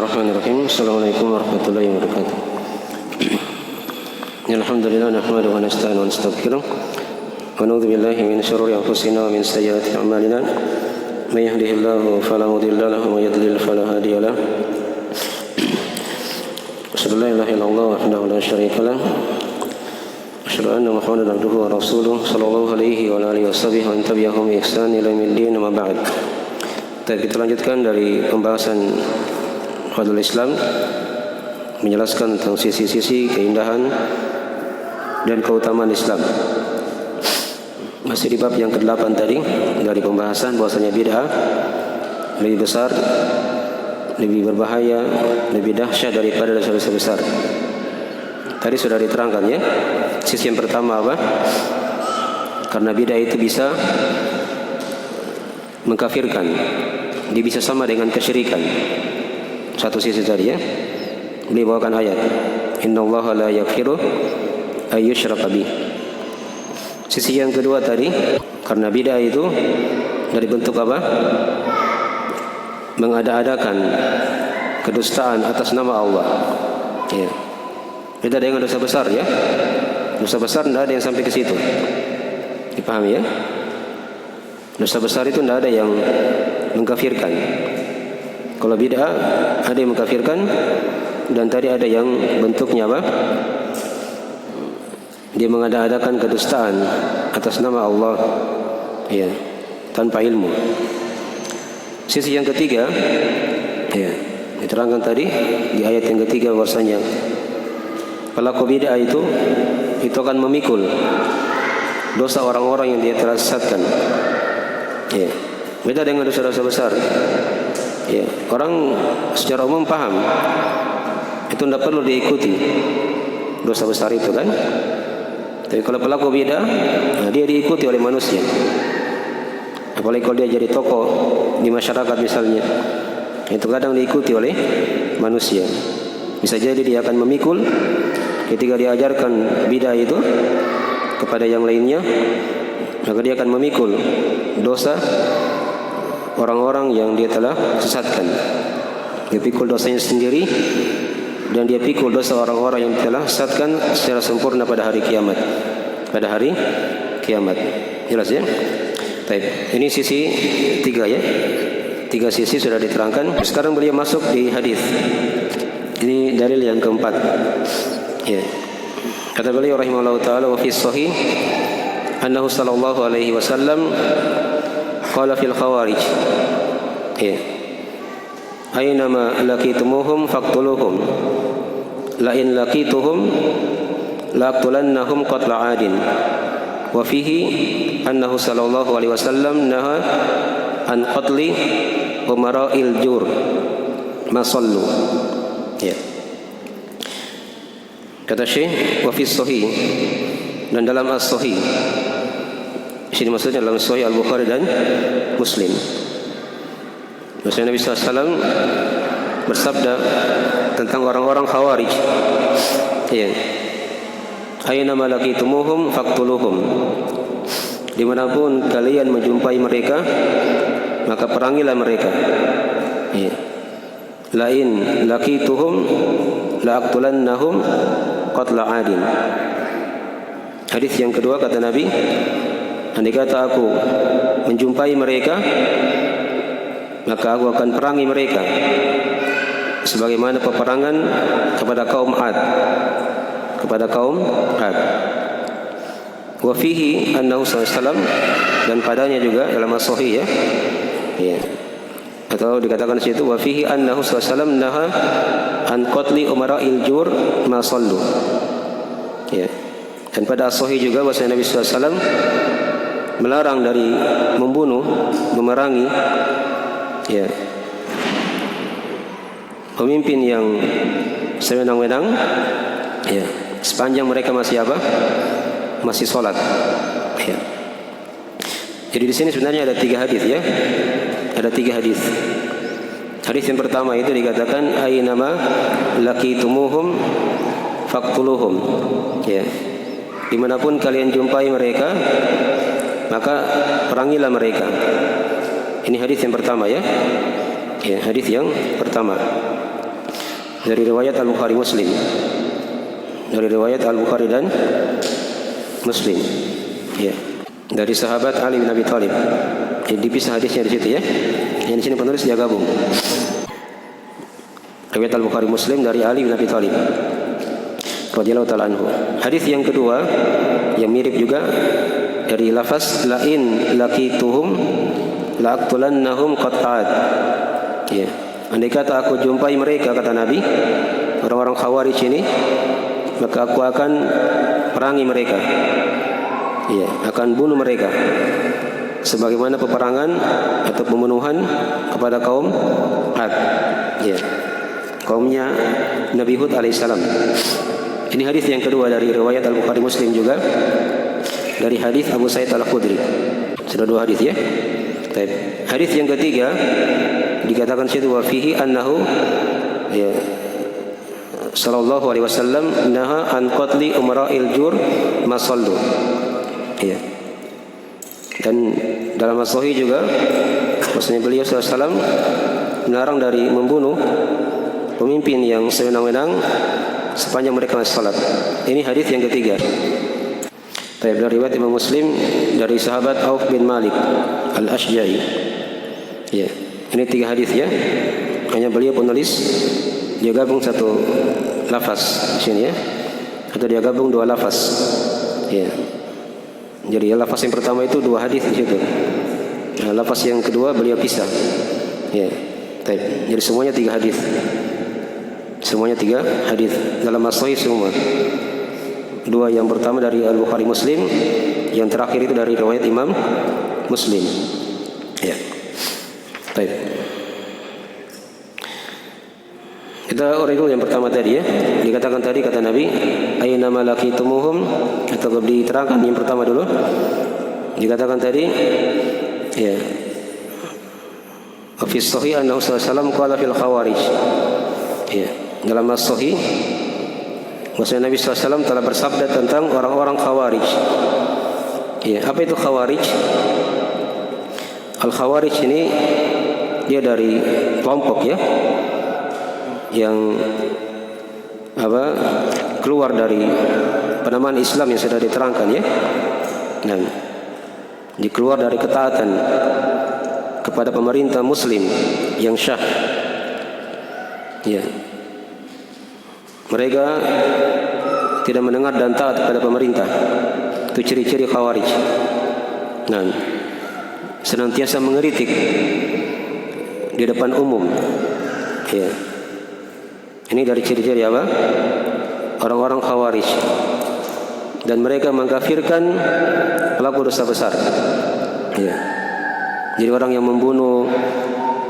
Bismillahirrahmanirrahim. Assalamualaikum warahmatullahi wabarakatuh. Alhamdulillah nahmaduhu wa nasta'inu wa nastaghfiruh wa na'udzu billahi min shururi anfusina wa min sayyiati a'malina. May yahdihillahu fala mudilla lahu wa may yudlil fala hadiya lahu. Asyhadu an la ilaha illallah wahdahu la syarika lahu. Asyhadu anna Muhammadan abduhu wa rasuluh sallallahu alaihi wa alihi washabihi wa tabi'ahum bi ihsan ila yaumil din. Amma ba'd. Kita lanjutkan dari pembahasan Fadlul Islam, menjelaskan tentang sisi-sisi keindahan dan keutamaan Islam. Masih di bab yang ke-8 tadi dari pembahasan bahwasanya bid'ah lebih besar, lebih berbahaya, lebih dahsyat daripada dosa-dosa besar. Tadi sudah diterangkan ya. Sisi yang pertama apa? Karena bid'ah itu bisa mengkafirkan, dia bisa sama dengan kesyirikan. Satu sisi tadi ya, beliau bawakan ayat innallaha la yaghfiru ay yushraka bih. Sisi yang kedua tadi, karena bid'ah itu dari bentuk apa? Mengada-adakan kedustaan atas nama Allah ya. Beda dengan dosa besar ya. Dosa besar tidak ada yang sampai ke situ, dipahami ya. Dosa besar itu tidak ada yang mengkafirkan. Kalau bid'ah ada yang mengkafirkan, dan tadi ada yang bentuknya apa? Dia mengada-adakan kedustaan atas nama Allah ya, tanpa ilmu. Sisi yang ketiga ya, diterangkan tadi di ayat yang ketiga bahwasanya pelaku bid'ah itu akan memikul dosa orang-orang yang dia telah sesatkan. Ya, beda dengan dosa-dosa besar. Ya, orang secara umum paham itu tidak perlu diikuti dosa besar itu kan. Tapi kalau pelaku bid'ah, nah dia diikuti oleh manusia. Apalagi kalau dia jadi tokoh di masyarakat misalnya, itu kadang diikuti oleh manusia. Bisa jadi dia akan memikul ketika diajarkan bid'ah itu kepada yang lainnya, maka dia akan memikul dosa orang-orang yang dia telah sesatkan. Dia pikul dosanya sendiri, dan dia pikul dosa orang-orang yang telah sesatkan secara sempurna pada hari kiamat. Pada hari kiamat. Jelas ya? Baik, ini sisi tiga ya. Tiga sisi sudah diterangkan. Sekarang beliau masuk di hadis. Ini dalil yang keempat. Ya. Kata beliau rahimahullah taala, wa fi sahih annahu sallallahu alaihi wasallam qala fil khawarij ya, aynama laqitumuhum faqtuluhum la in laqituhum laqtulannahum qatla adin. Wa fihi annahu sallallahu alaihi wasallam naha an qatli umara'il jur ma sallu ya. Kata Syekh wa fi sahih, dan dalam as-sahih, sini maksudnya dalam Sahih Al-Bukhari dan Muslim. Maksudnya Nabi SAW bersabda tentang orang-orang Khawarij. Ya. Aina malakitumuhum faqtuluhum. Dimanapun kalian menjumpai mereka, maka perangilah mereka. Ya. Lain laqituhum la'aqtulannahum qatla adin. Hadis yang kedua kata Nabi, andai kata aku menjumpai mereka, maka aku akan perangi mereka sebagaimana peperangan kepada kaum Ad. Kepada kaum Ad. Wa fihi annahu sallallahu, dan padanya juga dalam as-sahih ya. Ya. Atau dikatakan di situ wa fihi annahu sallallahu naha an qatli umara'il jur ma sallu. Ya. Dan pada as-sahih juga bahwa Nabi SAW melarang dari membunuh, memerangi ya, pemimpin yang sewenang-wenang ya, sepanjang mereka masih apa? Masih sholat ya. Jadi di sini sebenarnya ada 3 hadis ya. Ada 3 hadis. Hadis yang pertama itu dikatakan aynama laqitumuhum faqtuluhum ya. Dimanapun kalian jumpai mereka, maka perangilah mereka. Ini hadis yang pertama ya. Ya, hadis yang pertama. dari riwayat Al-Bukhari Muslim. Dari riwayat Al-Bukhari dan Muslim. Ya. Dari sahabat Ali bin Abi Thalib. Jadi dipisah hadisnya di situ ya. Yang di sini penulis dia gabung. Riwayat Al-Bukhari Muslim dari Ali bin Abi Thalib radhiyallahu ta'ala anhu. Hadis yang kedua yang mirip juga dari lafaz lain laqituhum laqtulannahum qat'at. Ya. Andai kata aku jumpai mereka, kata Nabi, orang-orang Khawarij ini, maka aku akan perangi mereka. Ya, akan bunuh mereka. Sebagaimana peperangan atau pembunuhan kepada kaum Ad. Ya. Kaumnya Nabi Hud alaihissalam. Ini hadis yang kedua dari riwayat Al-Bukhari Muslim juga. Dari hadis Abu Sa'id Al-Khudri. Sudah dua hadis ya. Baik. Hadis yang ketiga dikatakan situ wa fihi annahu ya sallallahu alaihi wasallam naha an qatli umara'il jur masallu. Ya. Dan dalam as-sahih juga maksudnya beliau sallallahu alaihi wasallam melarang dari membunuh pemimpin yang sewenang-wenang sepanjang mereka masih salat. Ini hadis yang ketiga. Dari riwayat Imam Muslim dari sahabat Auf bin Malik Al-Ashja'i. Ya, ini tiga hadis ya. Hanya beliau penulis dia gabung satu lafaz di sini ya. Atau dia gabung dua lafaz. Ya. Jadi lafaz yang pertama itu dua hadis di situ. Nah, lafaz yang kedua beliau pisah. Ya. Jadi semuanya tiga hadis. Semuanya tiga hadis dalam as-sahih semua. Dua yang pertama dari Al-Bukhari Muslim, yang terakhir itu dari riwayat Imam Muslim. Ya. Baik. Kita uraikan yang pertama tadi ya. Dikatakan tadi kata Nabi, aina malakitumuhum, atau diterangkan yang pertama dulu. Dikatakan tadi ya. Fi sahih annahu sallallahu alaihi wasallam qala fil khawarij. Ya, dalam as-sahih maksudnya Nabi SAW telah bersabda tentang orang-orang Khawarij. Ya, apa itu Khawarij? Al-Khawarij ini dia dari kelompok ya, yang keluar dari penamaan Islam yang sudah diterangkan ya. Nah, dikeluar dari ketaatan kepada pemerintah Muslim yang syah. Ya. Mereka tidak mendengar dan taat kepada pemerintah. Itu ciri-ciri Khawarij. Nah, senantiasa mengeritik di depan umum. Ya. Ini dari ciri-ciri apa? Orang-orang Khawarij. Dan mereka mengkafirkan pelaku dosa besar. Ya. Jadi orang yang membunuh,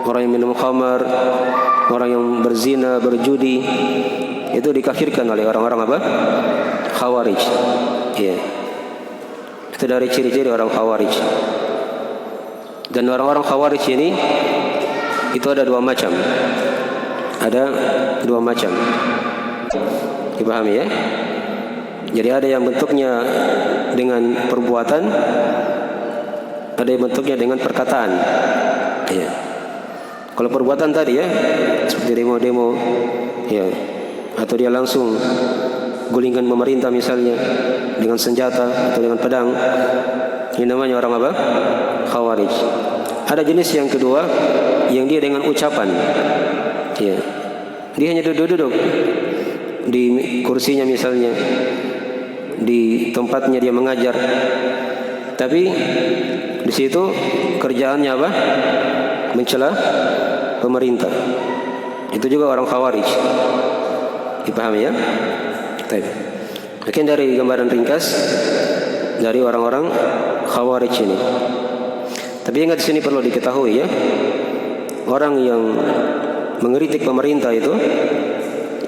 orang yang minum khamar, orang yang berzina, berjudi, itu dikafirkan oleh orang-orang apa? Khawarij. Ya. Itu dari ciri-ciri orang Khawarij. Dan orang-orang Khawarij ini itu ada dua macam. Ada dua macam. Dipahami ya? Jadi ada yang bentuknya dengan perbuatan, ada yang bentuknya dengan perkataan. Ya. Kalau perbuatan tadi ya, seperti demo-demo, ya, atau dia langsung gulingkan pemerintah misalnya dengan senjata atau dengan pedang, ini namanya orang apa? Khawarij. Ada jenis yang kedua, yang dia dengan ucapan, ya, dia hanya duduk-duduk di kursinya misalnya, di tempatnya dia mengajar, tapi di situ kerjaannya apa? Mencela pemerintah. Itu juga orang Khawarij. Dipahami ya? Baik. Mungkin dari gambaran ringkas dari orang-orang Khawarij ini. Tapi ingat di sini perlu diketahui ya, orang yang mengkritik pemerintah itu,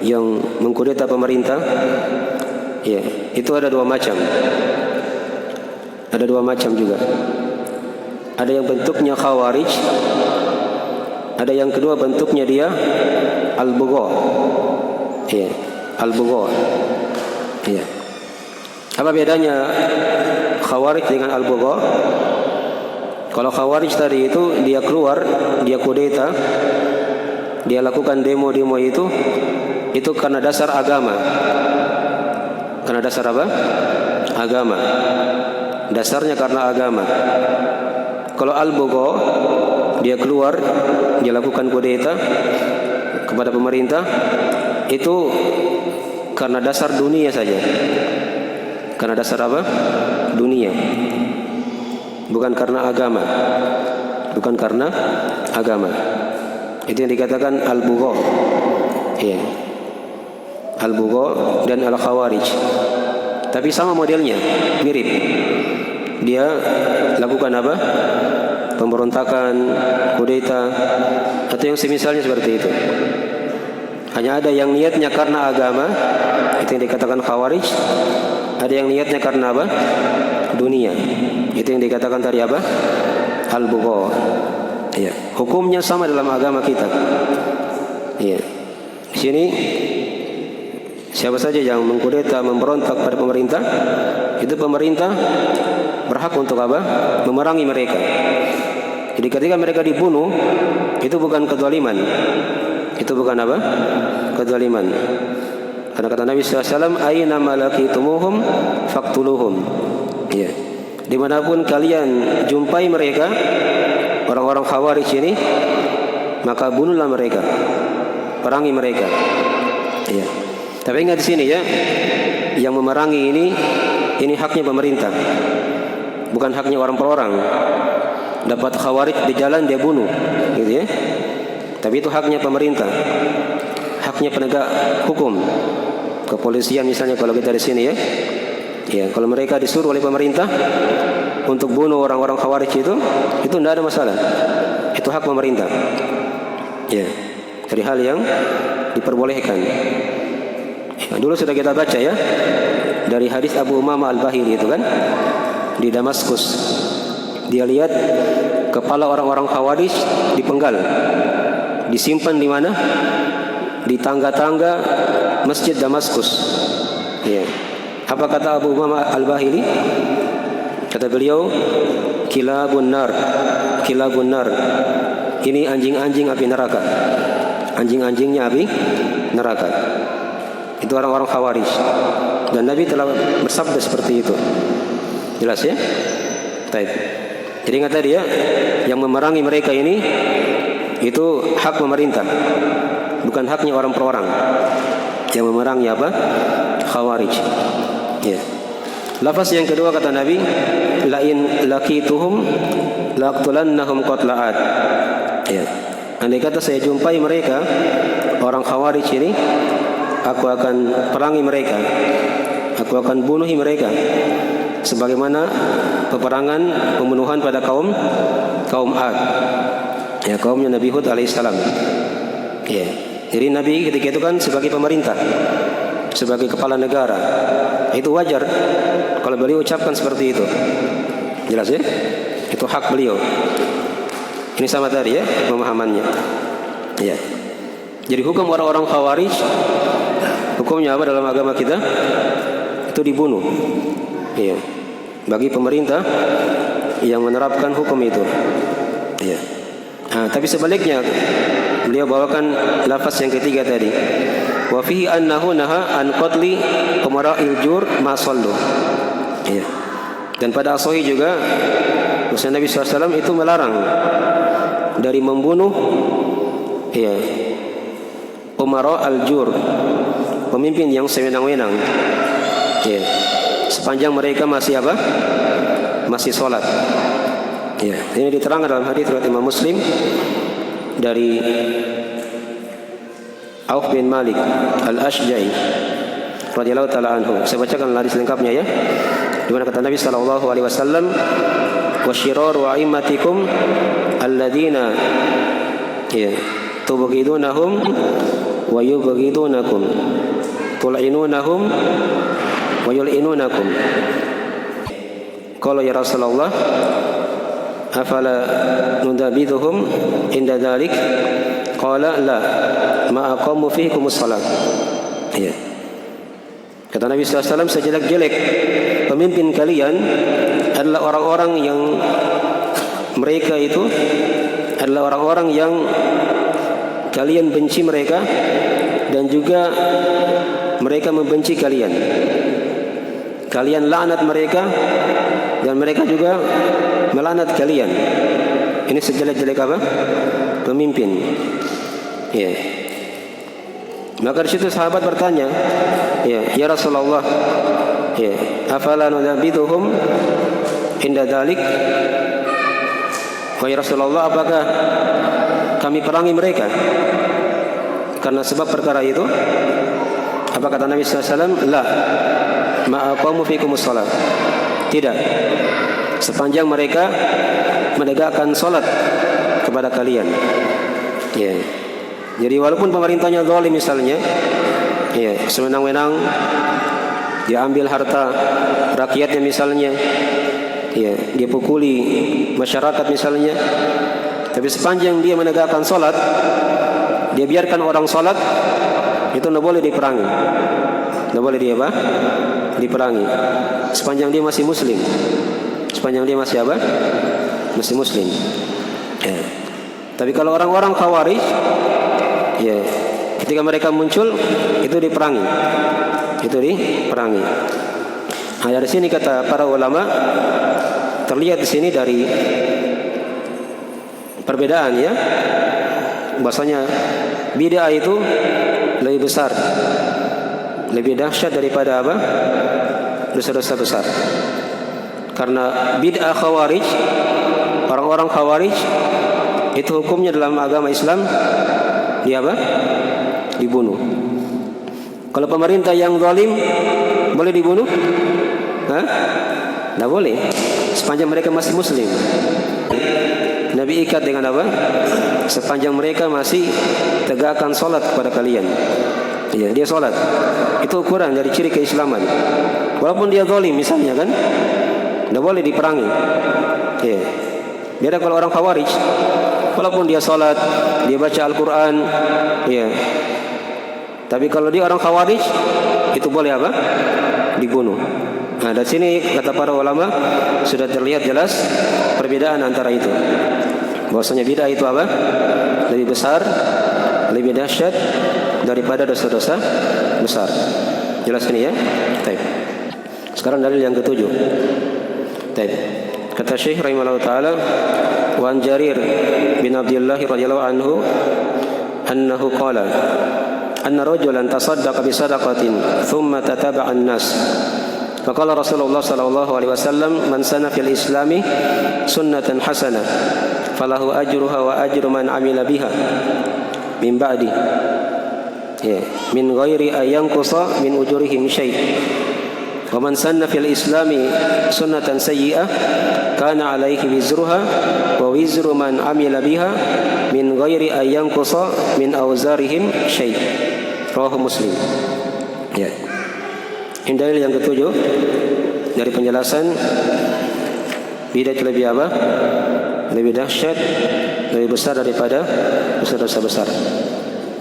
yang mengkudeta pemerintah, ya, itu ada dua macam. Ada dua macam juga. Ada yang bentuknya Khawarij, ada yang kedua bentuknya dia Al-Bugha. Ya, Al-Bugha. Ya. Apa bedanya Khawarij dengan Al-Bugha? Kalau Khawarij tadi itu dia keluar, dia kudeta, dia lakukan demo-demo itu itu karena dasar agama. Karena dasar apa? Agama. Dasarnya karena agama. Kalau al-bugha, dia keluar, dia lakukan kudeta kepada pemerintah, itu karena dasar dunia saja. Karena dasar apa? Dunia. Bukan karena agama. Bukan karena agama. Itu yang dikatakan al-bugha. Ya. Al-bugha dan al-khawarij. Tapi sama modelnya, mirip. Dia lakukan apa? Pemberontakan, kudeta, atau yang semisalnya seperti itu. Hanya ada yang niatnya karena agama, itu yang dikatakan khawarij. Ada yang niatnya karena apa? Dunia. Itu yang dikatakan tadi apa? Al-bugha. Ya. Hukumnya sama dalam agama kita. Ya. Di sini siapa saja yang mengkudeta, memberontak pada pemerintah, itu pemerintah berhak untuk apa? Memerangi mereka. Jadi ketika mereka dibunuh, itu bukan kezaliman. Itu bukan apa? Kezaliman. Karena kata Nabi SAW, aina malakitumuhum faqtuluhum. Ya. Dimanapun kalian jumpai mereka, orang-orang khawarij ini, maka bunuhlah mereka, perangi mereka. Ya. Tapi ingat di sini ya, yang memerangi ini haknya pemerintah, bukan haknya orang per orang. Dapat khawarij di jalan dia bunuh, gitu ya. Tapi itu haknya pemerintah, haknya penegak hukum, kepolisian misalnya kalau kita di sini ya. Ya, kalau mereka disuruh oleh pemerintah untuk bunuh orang-orang khawarij itu tidak ada masalah. Itu hak pemerintah. Ya, dari hal yang diperbolehkan. Ya, dulu sudah kita baca ya dari hadis Abu Umamah Al-Bahili itu kan di Damaskus. Dia lihat kepala orang-orang khawarij dipenggal, disimpan di mana? Di tangga-tangga Masjid Damaskus. Ya. Apa kata Abu Umamah Al-Bahili? Kata beliau, kilabun nar, kilabun nar. Ini anjing-anjing api neraka. Anjing-anjingnya api neraka. Itu orang-orang khawarij. Dan Nabi telah bersabda seperti itu. Jelas ya? Baik. Jadi ingat tadi ya, yang memerangi mereka ini itu hak pemerintah, bukan haknya orang per orang. Yang memerangi apa? Khawarij. Ya. Lafaz yang kedua kata Nabi, lain laqituhum laqtulannahum qatla'at. Ya. Andai kata saya jumpai mereka, orang khawarij ini, aku akan perangi mereka, aku akan bunuhi mereka, sebagaimana peperangan pembunuhan pada kaum Ad, ya, kaumnya Nabi Hud alaihissalam. Ya. Jadi Nabi ketika itu kan sebagai pemerintah, sebagai kepala negara, itu wajar kalau beliau ucapkan seperti itu. Jelas ya? Itu hak beliau. Ini sama tadi ya pemahamannya. Ya. Jadi hukum orang-orang khawarij, hukumnya apa dalam agama kita? Itu dibunuh. Ya. Bagi pemerintah yang menerapkan hukum itu. Ya. Nah, tapi sebaliknya beliau bawakan lafaz yang ketiga tadi. Wa fihi annahu naha an qatli umara'il jur ma sallu. Ya. Dan pada as-sahih juga Nabi SAW itu melarang dari membunuh ya umara al-jur, pemimpin yang sewenang-wenang. Ya. Sepanjang mereka masih apa? Masih sholat. Ya, ini diterangkan dalam hadis riwayat Imam Muslim dari Auf bin Malik Al-Ashja'i radhiyallahu taala anhu. Saya bacakan hadis lengkapnya ya. Di mana kata Nabi sallallahu alaihi wasallam, "Wa syiraru a'immatikum alladzina ya tubghidunahum wa yubghidunakum tul'inunahum wa yul'inunakum." Qala ya Rasulullah, afala nudabidhuhum inda dhalik? Qala la ma aqamu fihikumus salat. Ya. Kata Nabi SAW, sejelek-jelek pemimpin kalian adalah orang-orang yang mereka itu adalah orang-orang yang kalian benci mereka dan juga mereka membenci kalian. Kalian laknat mereka dan mereka juga melaknat kalian. Ini sejelek-jelek apa? Pemimpin. Ya. Maka di situ sahabat bertanya, ya Rasulullah, ya, afala nunabbiduhum inda dzalik? Wahai Rasulullah, apakah kami perangi mereka karena sebab perkara itu? Apa kata Nabi SAW? La ma'aqamu fikumus shalah. Tidak, sepanjang mereka menegakkan salat kepada kalian. Ya. Jadi walaupun pemerintahnya zalim misalnya, ya, sewenang-wenang dia ambil harta rakyatnya misalnya, ya, dia pukuli masyarakat misalnya, tapi sepanjang dia menegakkan salat, dia biarkan orang salat, itu tidak boleh diperangi. Tidak boleh dia apa? Diperangi. Sepanjang dia masih muslim. Sepanjang dia masih apa? Masih muslim. Ya. Tapi kalau orang-orang Khawarij, ya, ketika mereka muncul itu diperangi. Itu diperangi. Nah, dari sini kata para ulama, terlihat di sini dari perbedaan, ya, bahasanya bid'ah itu lebih besar, lebih dahsyat daripada apa? Dosa-dosa besar. Karena bid'ah Khawarij, orang-orang Khawarij itu hukumnya dalam agama Islam dia apa? Dibunuh. Kalau pemerintah yang zalim boleh dibunuh? Hah? Tidak boleh. Sepanjang mereka masih muslim. Nabi ikat dengan apa? Sepanjang mereka masih tegakkan salat kepada kalian. Ya, dia salat. Itu ukuran dari ciri keislaman. Walaupun dia zalim misalnya kan, tidak boleh diperangi. Ya. Beda kalau orang Khawarij, walaupun dia salat, dia baca Al-Quran, ya. Tapi kalau dia orang Khawarij, itu boleh apa? Dibunuh. Nah, dari sini kata para ulama sudah terlihat jelas perbedaan antara itu. Bahwasanya bid'ah itu apa? Lebih besar, lebih dahsyat daripada dosa-dosa besar. Jelas ini ya? Baik. Sekarang dalil yang ketujuh. Baik. Kata Syekh rahimahullah taala, wa an Jarir bin Abdullah radhiyallahu anhu annahu qala anna rajulan tasaddaqa bi sadaqatin thumma tataba'a an-nas. Faqala Rasulullah sallallahu alaihi wasallam, man sana fil islami sunnatan hasanah falahu ajruha wa ajru man amila biha min ba'di, ya, min ghairi ayanqusa min ujurihim syai'. Wa man sanna fil islami sunnatan sayyi'ah kana alaihi wizruha wa wizru man amila biha min ghairi ayanqusa min awzarihim syai'. Rawahu Muslim. Ya. Ini dalil yang ketujuh dari penjelasan bid'ah itu lebih apa? Lebih dahsyat, lebih besar daripada dosa-dosa besar.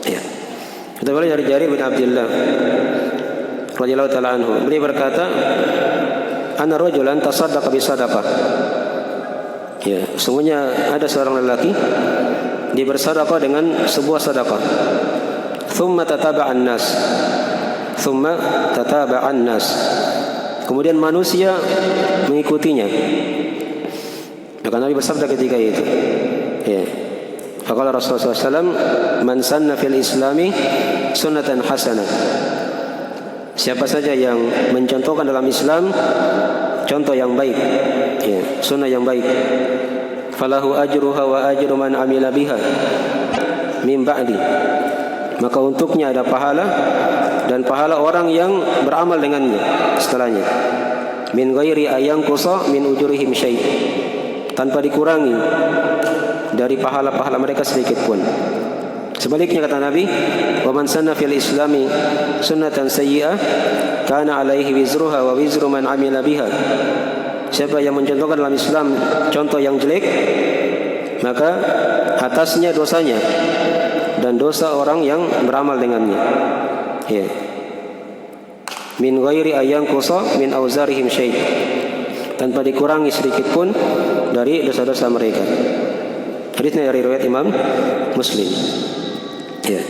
Ya. Kita boleh dari Jarir bin Abdullah radhiyallahu ta'ala anhu. Beliau berkata, anna rajulan tasaddaqa bi sadaqah. Ya, sungguhnya ada seorang lelaki dia bersedekah dengan sebuah sedekah. Thumma tataba'an nas. Thumma tataba'an nas. Kemudian manusia mengikutinya. Maka Nabi bersabda ketika itu, ya. Faqala Rasulullah SAW, man sanna fil islami sunnatan hasanah. Siapa saja yang mencontohkan dalam Islam contoh yang baik, ya, sunnah yang baik, falahu ajruha wa ajru man amila biha min ba'di, maka untuknya ada pahala dan pahala orang yang beramal dengannya setelahnya, min ghairi ayanqusa min ujurihim syai', tanpa dikurangi dari pahala-pahala mereka sedikit pun. Sebaliknya kata Nabi, wa man sanna fil islami sunnatan sayyi'ah kana alaihi wizruha wa wizru man amila biha. Siapa yang mencontohkan dalam Islam contoh yang jelek, maka atasnya dosanya dan dosa orang yang beramal dengannya. Ya. Min ghairi ayanqusa min auzarihim syai', tanpa dikurangi sedikit pun dari dosa-dosa mereka. Hadisnya dari riwayat Imam Muslim. Ya.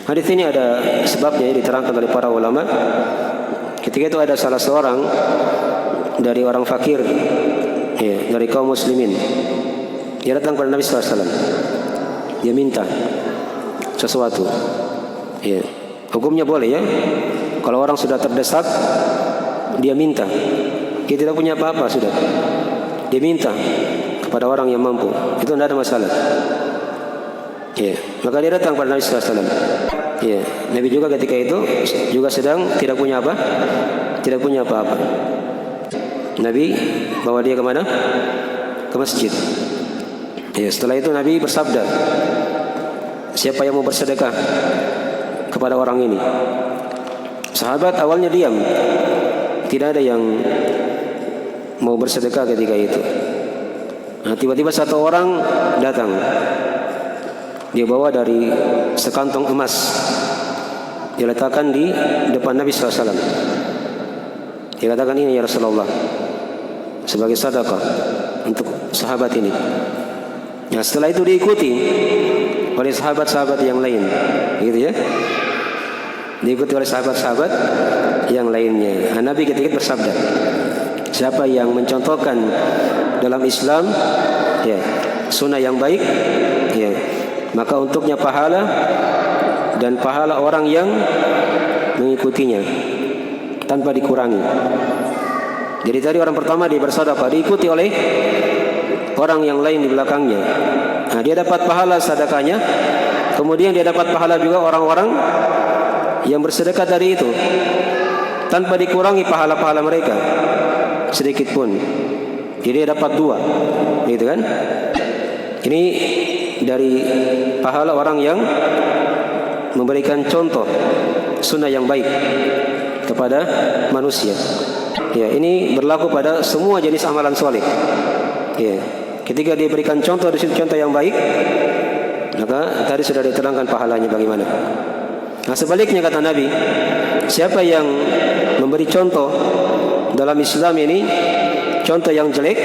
Hadis ini ada sebabnya diterangkan oleh para ulama. Ketika itu ada salah seorang dari orang fakir, ya, dari kaum muslimin. Dia datang kepada Nabi SAW. Dia minta sesuatu. Ya. Hukumnya boleh ya. Kalau orang sudah terdesak, dia minta. Dia tidak punya apa-apa sudah. Dia minta kepada orang yang mampu. Itu tidak ada masalah. Ya. Maka dia datang kepada Nabi SAW. Ya. Nabi juga ketika itu juga sedang tidak punya apa? Tidak punya apa-apa. Nabi bawa dia kemana? Ke masjid. Ya, setelah itu Nabi bersabda, siapa yang mau bersedekah kepada orang ini? Sahabat awalnya diam, tidak ada yang mau bersedekah ketika itu. Nah, tiba-tiba satu orang datang. Dia bawa dari sekantong emas, diletakkan di depan Nabi SAW. Dia katakan, ini ya Rasulullah, sebagai sedekah untuk sahabat ini. Nah, setelah itu diikuti oleh sahabat-sahabat yang lain, gitu ya. Diikuti oleh sahabat-sahabat yang lainnya. Nah, Nabi ketika bersabda, siapa yang mencontohkan dalam Islam, ya, sunnah yang baik, ya, maka untuknya pahala dan pahala orang yang mengikutinya tanpa dikurangi. Jadi tadi orang pertama dia bersedekah, diikuti oleh orang yang lain di belakangnya. Nah, dia dapat pahala sedekahnya, kemudian dia dapat pahala juga orang-orang yang bersedekah tadi itu tanpa dikurangi pahala-pahala mereka sedikit pun. Jadi dia dapat dua, gitu kan? Ini dari pahala orang yang memberikan contoh sunnah yang baik kepada manusia. Ya, ini berlaku pada semua jenis amalan soleh. Ya, ketika dia berikan contoh di situ contoh yang baik, maka tadi sudah diterangkan pahalanya bagaimana. Nah, sebaliknya kata Nabi, siapa yang memberi contoh dalam Islam ini contoh yang jelek,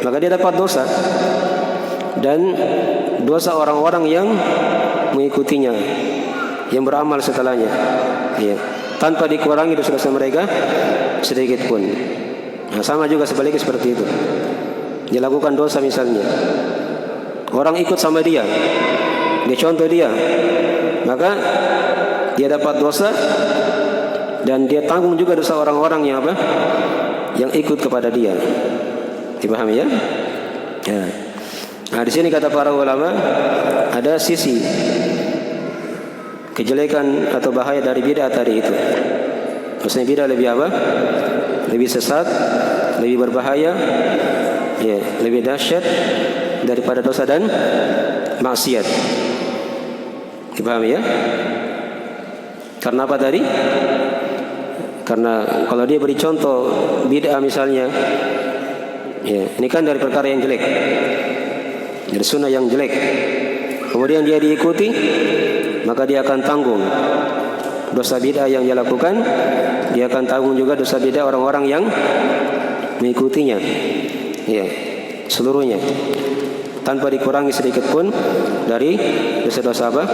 maka dia dapat dosa dan dosa orang-orang yang mengikutinya, yang beramal setelahnya, ya, tanpa dikurangi dosa-dosa mereka sedikit pun. Nah, sama juga sebaliknya seperti itu. Dia lakukan dosa misalnya, orang ikut sama dia, dia contoh dia, maka dia dapat dosa dan dia tanggung juga dosa orang-orang yang apa? Yang ikut kepada dia. Dipahami ya? Ya. Nah, di sini kata para ulama ada sisi kejelekan atau bahaya dari bid'ah tadi itu. Maksudnya bid'ah lebih apa? Lebih sesat, lebih berbahaya, ya, lebih dahsyat daripada dosa dan maksiat. Dipahami ya? Karena apa tadi? Karena kalau dia beri contoh bid'ah misalnya, ya, ini kan dari perkara yang jelek, dari sunnah yang jelek, kemudian dia diikuti, maka dia akan tanggung dosa bid'ah yang dia lakukan. Dia akan tanggung juga dosa bid'ah orang-orang yang mengikutinya, ya, seluruhnya tanpa dikurangi sedikit pun dari dosa-dosa apa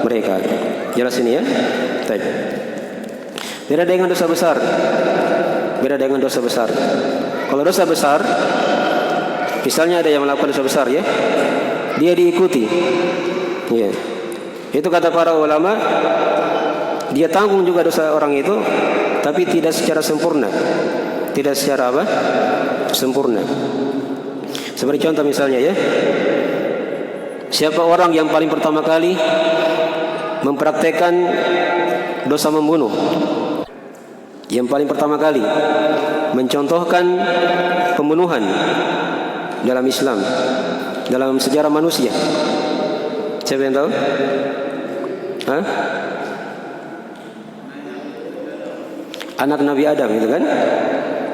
mereka. Jelas ini ya? Baik. Beda dengan dosa besar. Beda dengan dosa besar. Kalau dosa besar, misalnya ada yang melakukan dosa besar, ya, dia diikuti, ya, itu kata para ulama, dia tanggung juga dosa orang itu, tapi tidak secara sempurna, tidak secara apa? Sempurna. Seperti contoh misalnya, ya, siapa orang yang paling pertama kali mempraktekkan dosa membunuh, yang paling pertama kali mencontohkan pembunuhan dalam Islam, dalam sejarah manusia, siapa yang tahu? Hah? Anak Nabi Adam itu kan?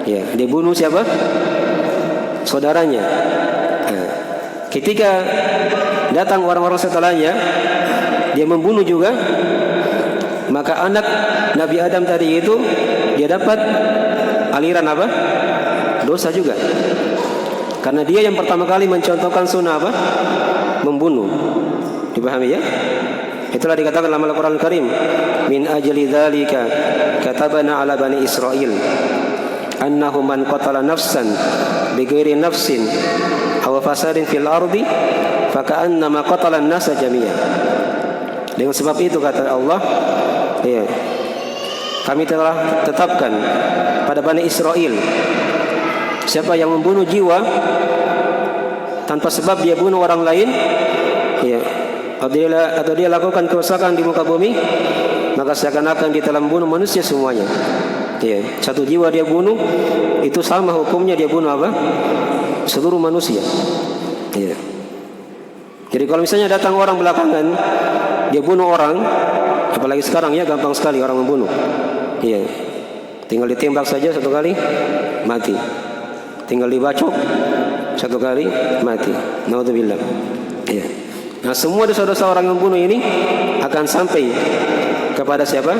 Ya, dia bunuh siapa? Saudaranya. Nah, ketika datang orang-orang setelahnya, dia membunuh juga, maka anak Nabi Adam tadi itu dia dapat aliran apa? Dosa juga. Karena dia yang pertama kali mencontohkan sunnah apa? Membunuh. Dipahami ya? Itulah dikatakan dalam Al-Qur'an Al-Karim, min ajli dzalika katabana ala bani Israil annahu man qatala nafsan bighairi nafsin aw fasadin fil ardi faka'annama qatala an-nasa jami'an. Dengan sebab itu kata Allah, ya, kami telah tetapkan pada Bani Israel, siapa yang membunuh jiwa tanpa sebab dia bunuh orang lain, ya, atau dia lakukan kerusakan di muka bumi, maka seakan-akan dia telah membunuh manusia semuanya. Ya, satu jiwa dia bunuh itu sama hukumnya dia bunuh apa? Seluruh manusia. Ya. Jadi kalau misalnya datang orang belakangan dia bunuh orang, apalagi sekarang ya gampang sekali orang membunuh. Ya. Tinggal ditembak saja satu kali mati. Tinggal dibacok satu kali mati. Naudzubillah. Ya. Nah, semua dosa-dosa orang yang membunuh ini akan sampai kepada siapa?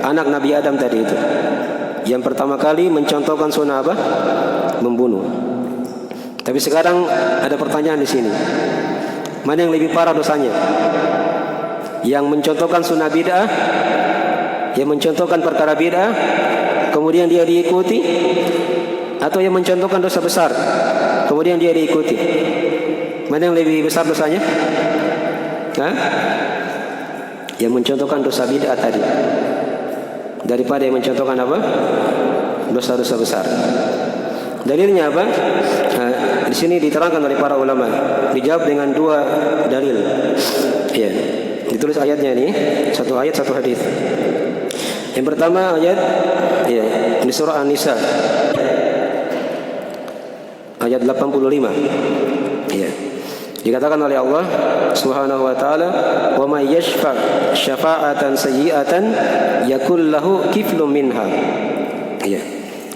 Anak Nabi Adam tadi itu. Yang pertama kali mencontohkan sunnah apa? Membunuh. Tapi sekarang ada pertanyaan di sini. Mana yang lebih parah dosanya? Yang mencontohkan sunnah bid'ah, yang mencontohkan perkara bid'ah, kemudian dia diikuti, atau yang mencontohkan dosa besar, kemudian dia diikuti? Mana yang lebih besar dosanya? Hah? Yang mencontohkan dosa bid'ah tadi, daripada yang mencontohkan apa? Dosa-dosa besar. Dalilnya apa? Nah, di sini diterangkan oleh para ulama. Dijawab dengan dua dalil. Ya, ditulis ayatnya ini, satu ayat satu hadis. Yang pertama ayat, ya, di surah An-Nisa ayat 85. Ya. Dikatakan oleh Allah Subhanahu wa taala, "Wa may yashfa' syafa'atan sayyi'atan yakul lahu kiflun minha." Ya.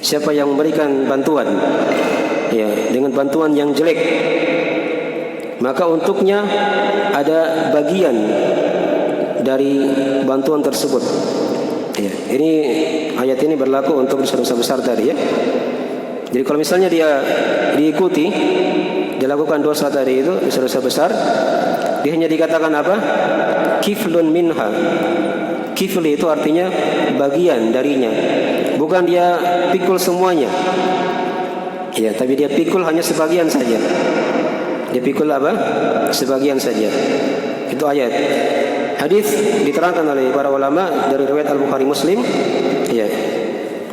Siapa yang memberikan bantuan, ya, dengan bantuan yang jelek, maka untuknya ada bagian dari bantuan tersebut. Ya. Ini ayat ini berlaku untuk dosa-dosa besar tadi, ya. Jadi kalau misalnya dia diikuti, dilakukan dosa tadi itu, dosa-dosa besar, dia hanya dikatakan apa? Kiflun minha. Kifl itu artinya bagian darinya, bukan dia pikul semuanya. Ya, tapi dia pikul hanya sebagian saja. Dia pikul apa? Sebagian saja. Itu ayat. Hadis diterangkan oleh para ulama dari riwayat Al-Bukhari Muslim. Ya.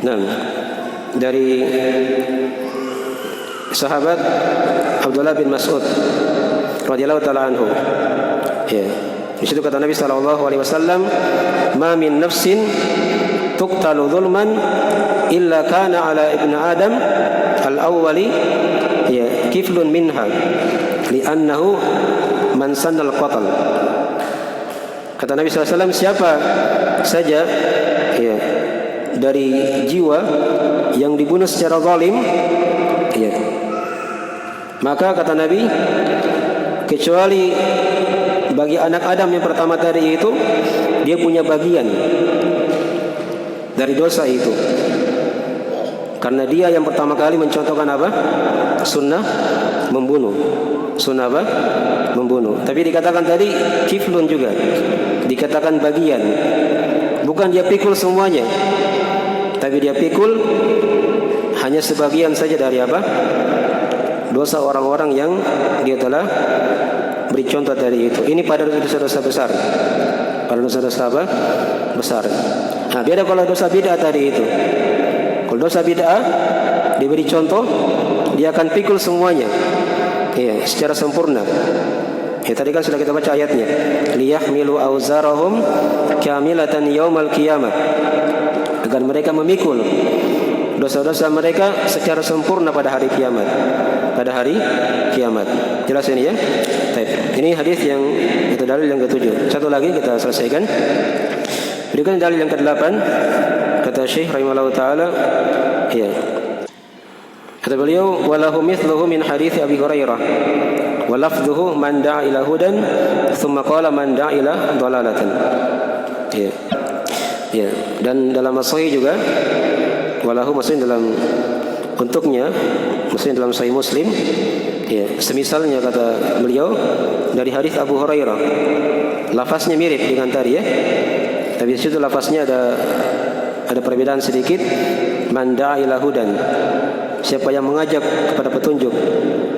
Nah, dari sahabat Abdullah bin Mas'ud radhiyallahu taala anhu. Ya. Di situ kata Nabi sallallahu alaihi wasallam, "Ma min nafsin tuqtalu zulman illa kana ala ibni Adam al-awwali ya kiflun minha li'annahu man sannal qatl." Kata Nabi sallallahu alaihi wasallam, siapa saja ya dari jiwa yang dibunuh secara zalim, ya, maka kata Nabi, kecuali bagi anak Adam yang pertama tadi itu, dia punya bagian dari dosa itu, karena dia yang pertama kali mencontohkan apa? Sunnah membunuh. Sunnah apa? Membunuh. Tapi dikatakan tadi kiflun juga, dikatakan bagian, bukan dia pikul semuanya, tapi dia pikul hanya sebagian saja dari apa? Dosa orang-orang yang dia telah beri contoh dari itu. Ini pada dosa-dosa besar. Pada dosa-dosa apa? Besar. Nah, beda kalau dosa bid'ah tadi itu. Kalau dosa bid'ah diberi contoh, dia akan pikul semuanya, ya, secara sempurna. Ya, tadi kan sudah kita baca ayatnya. Liyahmilu auzarahum kamilatan yaumal qiyamah. Agar mereka memikul dosa-dosa mereka secara sempurna pada hari kiamat. Pada hari kiamat. Jelas ini ya? Baik. Ini hadis yang itu dalil yang ke-7. Satu lagi kita selesaikan. Berikutnya dalil yang ke-8. Kata Syekh rahimahullah taala, ya. Kata beliau, "Walahu mithluhu min hadits Abi Hurairah. Wa lafdhuhu man da'a ila hudan, tsumma qala man da'a ila dhalalatin." Ya. Ya, dan dalam Sahih juga, walahu maksudnya dalam untuknya, maksudnya dalam Sahih Muslim, ya, semisalnya kata beliau dari hadis Abu Hurairah, lafaznya mirip dengan tadi ya. Tapi situ lafaznya ada perbedaan sedikit. Man da'a ila hudan, siapa yang mengajak kepada petunjuk.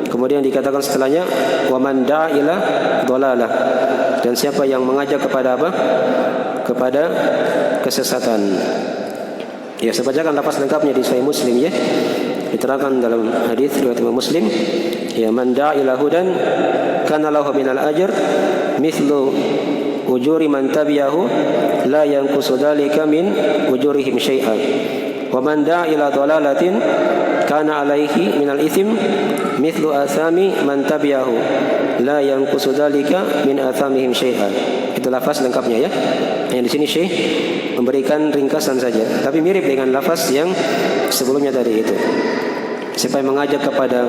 Kemudian dikatakan setelahnya wa man da'a ila dhalalah, dan siapa yang mengajak kepada apa? Kepada kesesatan. Ya, saya bacakan lafaz lengkapnya di Sahih Muslim ya. Diterangkan dalam hadis riwayat Imam Muslim, ya, man da'a ila hudan kana lahu minal ajr mithlu ujuri man tabi'ahu la yanqusu dzalika min ujurihim syai'an. Wa man da'a ila dhalalatin kana alaihi minal ithim mithlu athami man tabi'ahu la yanqusu dzalika min athamihim syai'an. Itu lafaz lengkapnya ya. Yang di sini Syekh memberikan ringkasan saja, tapi mirip dengan lafaz yang sebelumnya tadi itu. Siapa yang mengajak kepada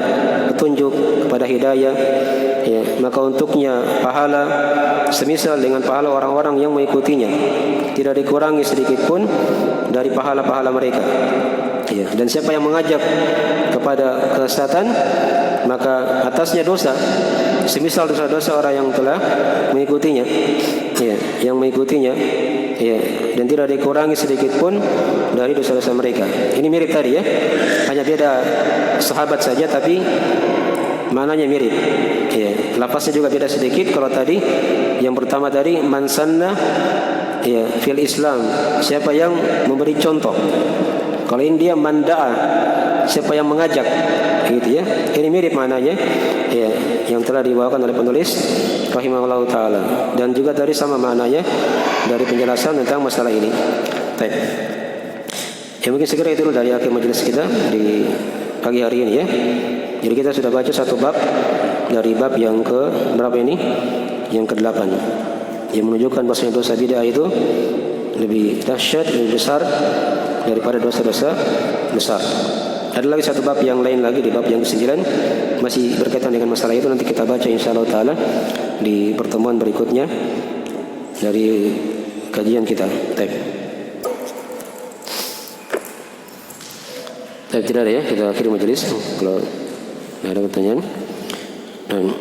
petunjuk, kepada hidayah, ya, maka untuknya pahala semisal dengan pahala orang-orang yang mengikutinya, tidak dikurangi sedikit pun dari pahala-pahala mereka. Ya, dan siapa yang mengajak kepada kesesatan, maka atasnya dosa semisal dosa-dosa orang yang telah mengikutinya, ya, yang mengikutinya, ya, dan tidak dikurangi sedikit pun dari dosa-dosa mereka. Ini mirip tadi ya, hanya beda sahabat saja, tapi maknanya mirip. Ya, lafaznya juga beda sedikit. Kalau tadi yang pertama tadi man sanna, ya, fil Islam, siapa yang memberi contoh. Kalau ini dia man da'a, siapa yang mengajak, gitu ya. Ini mirip maknanya, ya, yang telah dibawakan oleh penulis rahimahullah taala, dan juga tadi sama maknanya dari penjelasan tentang masalah ini. Baik. Ya, mungkin segera itu dari akhir majelis kita di pagi hari ini ya. Jadi kita sudah baca satu bab dari bab yang ke berapa ini? Yang ke-8. Yang menunjukkan bahwasanya dosa bid'ah itu lebih dahsyat, lebih besar daripada dosa-dosa besar. Ada lagi satu bab yang lain lagi di bab yang ke-9 masih berkaitan dengan masalah itu, nanti kita baca insyaallah taala di pertemuan berikutnya dari kajian kita. Baik. Tidak ada ya, kita akhiri majelis. Kalau ada pertanyaan, dan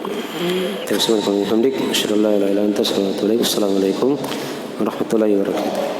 terus alhamdulillah, asyhadu an la ilaha illa anta astaghfiruka wa atubu ilaik. Assalamualaikum warahmatullahi wabarakatuh.